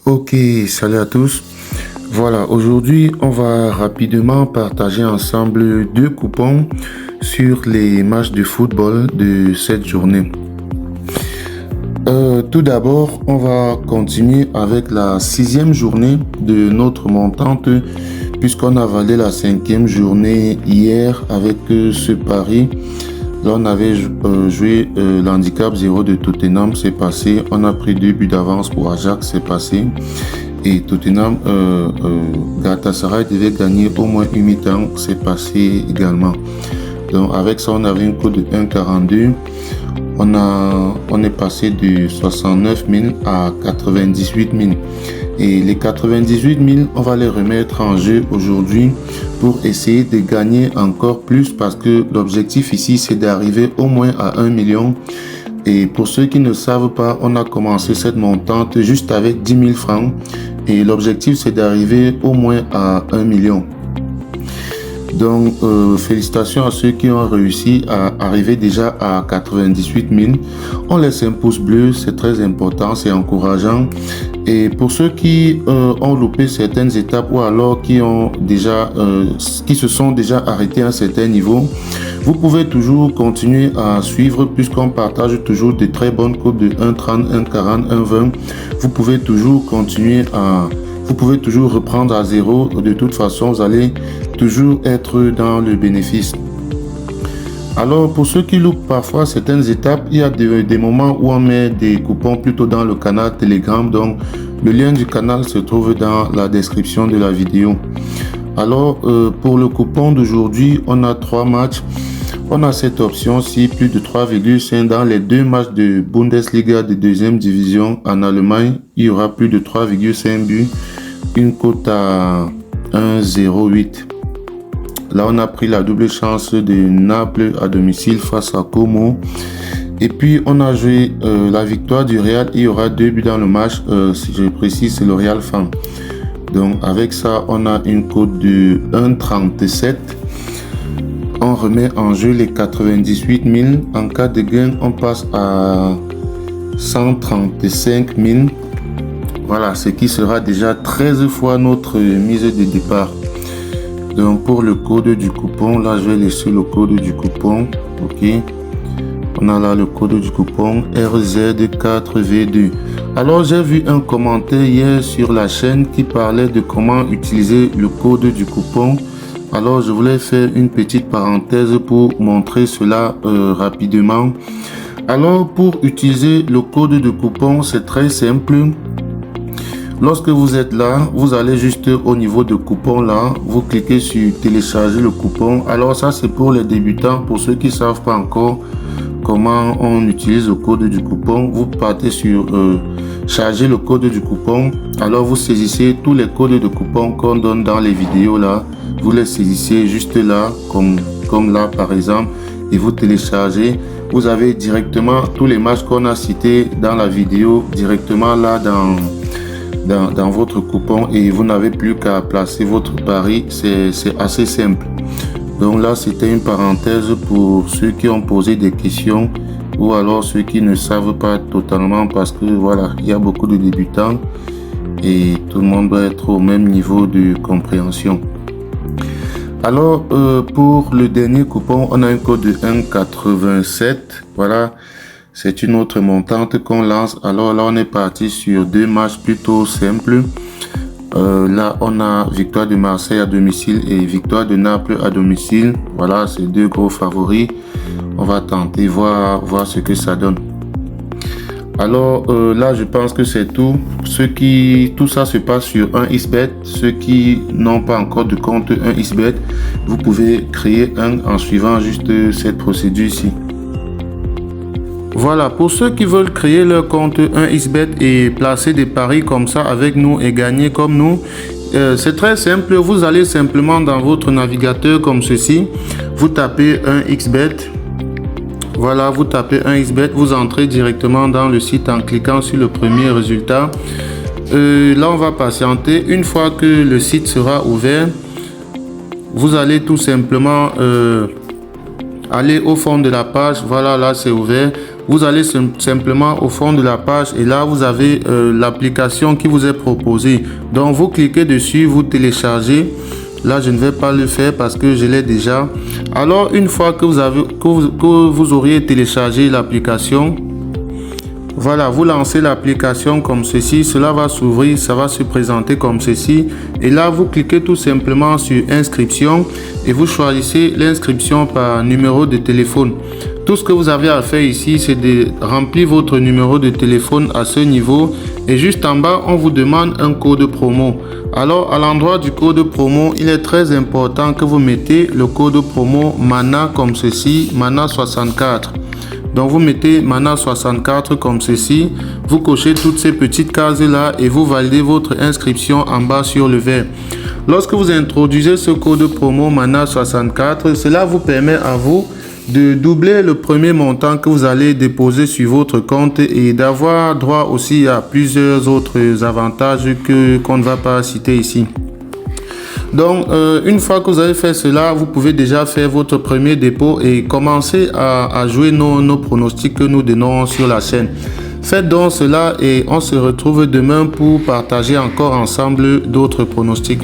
Ok, salut à tous. Voilà, aujourd'hui, on va rapidement partager ensemble deux coupons sur les matchs de football de cette journée. Tout d'abord, on va continuer avec la 6e journée de notre montante, puisqu'on a validé la 5e journée hier avec ce pari. Là, on avait joué l'handicap 0 de Tottenham, c'est passé. On a pris 2 buts d'avance pour Ajax, c'est passé. Et Tottenham, Galatasaray devait gagner au moins une mi-temps, c'est passé également. Donc avec ça, on avait une cote de 1,42. On est passé de 69 000 à 98 000. Et les 98 000, on va les remettre en jeu aujourd'hui pour essayer de gagner encore plus parce que l'objectif ici, c'est d'arriver au moins à 1 million. Et pour ceux qui ne savent pas, on a commencé cette montante juste avec 10 000 francs. Et l'objectif, c'est d'arriver au moins à 1 million. Donc, félicitations à ceux qui ont réussi à arriver déjà à 98 000. On laisse un pouce bleu, c'est très important, c'est encourageant. Et pour ceux qui ont loupé certaines étapes ou alors qui se sont déjà arrêtés à un certain niveau, vous pouvez toujours continuer à suivre puisqu'on partage toujours de très bonnes cotes de 1,30, 1,40, 1,20. Vous pouvez toujours reprendre à zéro. De toute façon, vous allez toujours être dans le bénéfice. Alors, pour ceux qui loupent parfois certaines étapes, il y a des moments où on met des coupons plutôt dans le canal Telegram. Donc, le lien du canal se trouve dans la description de la vidéo. Alors, pour le coupon d'aujourd'hui, on a 3 matchs. On a cette option-ci, plus de 3,5 dans les 2 matchs de Bundesliga de 2e division en Allemagne. Il y aura plus de 3,5 buts. Une cote à 1,08. Là, on a pris la double chance de Naples à domicile face à Como. Et puis, on a joué la victoire du Real. Il y aura 2 buts dans le match. Si je précise, c'est le Real Fan. Donc, avec ça, on a une cote de 1,37. On remet en jeu les 98 000. En cas de gain, on passe à 135 000. Voilà, ce qui sera déjà 13 fois notre mise de départ. Donc pour le code du coupon, là je vais laisser le code du coupon. Ok. On a là le code du coupon RZ4V2. Alors j'ai vu un commentaire hier sur la chaîne qui parlait de comment utiliser le code du coupon. Alors je voulais faire une petite parenthèse pour montrer cela rapidement. Alors pour utiliser le code de coupon, c'est très simple. Lorsque vous êtes là, vous allez juste au niveau de coupon là, vous cliquez sur télécharger le coupon. Alors ça c'est pour les débutants, pour ceux qui ne savent pas encore comment on utilise le code du coupon, vous partez sur charger le code du coupon. Alors vous saisissez tous les codes de coupon qu'on donne dans les vidéos là, vous les saisissez juste là, comme là par exemple, et vous téléchargez. Vous avez directement tous les matchs qu'on a cités dans la vidéo, directement là dans votre coupon et vous n'avez plus qu'à placer votre pari. C'est assez simple. Donc là, c'était une parenthèse pour ceux qui ont posé des questions ou alors ceux qui ne savent pas totalement parce que voilà, il y a beaucoup de débutants et tout le monde doit être au même niveau de compréhension. Alors, pour le dernier coupon, on a un code de 1,87. Voilà. C'est une autre montante qu'on lance. Alors là, on est parti sur 2 matchs plutôt simples. Là, on a victoire de Marseille à domicile et victoire de Naples à domicile. Voilà, c'est 2 gros favoris. On va tenter, voir ce que ça donne. Alors là, je pense que c'est tout. Tout ça se passe sur 1xBet. Ceux qui n'ont pas encore de compte 1xBet, vous pouvez créer un en suivant juste cette procédure ici. Voilà, pour ceux qui veulent créer leur compte 1xBet et placer des paris comme ça avec nous et gagner comme nous, c'est très simple. Vous allez simplement dans votre navigateur comme ceci, vous tapez 1xBet. Voilà, vous tapez 1xBet, vous entrez directement dans le site en cliquant sur le premier résultat. Là, on va patienter. Une fois que le site sera ouvert, vous allez tout simplement aller au fond de la page. Voilà, là c'est ouvert. vous allez simplement au fond de la page et là vous avez l'application qui vous est proposée. Donc vous cliquez dessus, vous téléchargez. Là je ne vais pas le faire parce que je l'ai déjà. Alors une fois que vous auriez téléchargé l'application, voilà, vous lancez l'application comme ceci, cela va s'ouvrir, ça va se présenter comme ceci. Et là, vous cliquez tout simplement sur inscription et vous choisissez l'inscription par numéro de téléphone. Tout ce que vous avez à faire ici, c'est de remplir votre numéro de téléphone à ce niveau. Et juste en bas, on vous demande un code promo. Alors, à l'endroit du code promo, il est très important que vous mettez le code promo MANA comme ceci, MANA 64. Donc vous mettez MANA 64 comme ceci, vous cochez toutes ces petites cases là et vous validez votre inscription en bas sur le verre. Lorsque vous introduisez ce code promo MANA 64, cela vous permet à vous de doubler le premier montant que vous allez déposer sur votre compte et d'avoir droit aussi à plusieurs autres avantages qu'on ne va pas citer ici. Donc, une fois que vous avez fait cela, vous pouvez déjà faire votre premier dépôt et commencer à jouer nos pronostics que nous donnons sur la chaîne. Faites donc cela et on se retrouve demain pour partager encore ensemble d'autres pronostics.